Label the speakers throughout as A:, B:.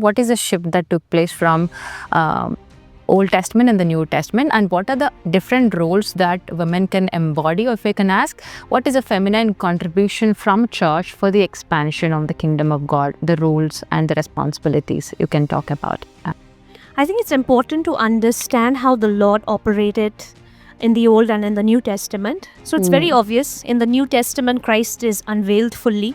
A: What is the shift that took place from Old Testament and the New Testament, and what are the different roles that women can embody? Or if I can ask, what is a feminine contribution from church for the expansion of the kingdom of God, the roles and the responsibilities you can talk about?
B: I think it's important to understand how the Lord operated in the Old and in the New Testament. So it's very obvious. In the New Testament, Christ is unveiled fully.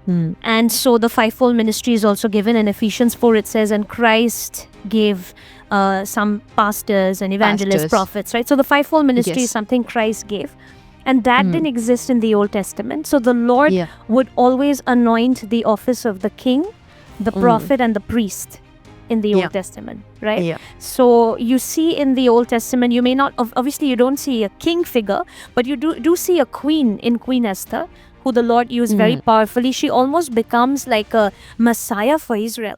B: And so the fivefold ministry is also given. In Ephesians 4, it says, and Christ gave some pastors and evangelists, prophets, right? So the fivefold ministry is something Christ gave. And that didn't exist in the Old Testament. So the Lord would always anoint the office of the king, the prophet, and the priest in the Old Testament, right? So you see in the Old Testament, you may not, obviously you don't see a king figure, but you do see a queen in Queen Esther, who the Lord used very powerfully. She almost becomes like a Messiah for Israel.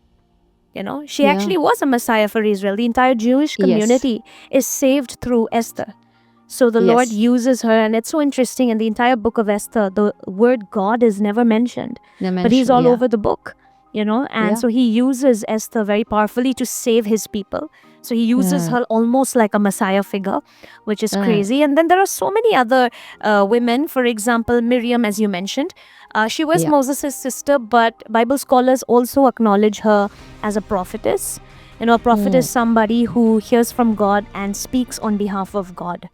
B: You know, she actually was a Messiah for Israel. The entire Jewish community is saved through Esther. So the Lord uses her, and it's so interesting. In the entire book of Esther, the word God is never mentioned, but he's all over the book, you know, and so he uses Esther very powerfully to save his people. So he uses her almost like a Messiah figure, which is crazy. And then there are so many other women. For example, Miriam, as you mentioned, she was Moses' sister, but Bible scholars also acknowledge her as a prophetess. You know, a prophet is somebody who hears from God and speaks on behalf of God.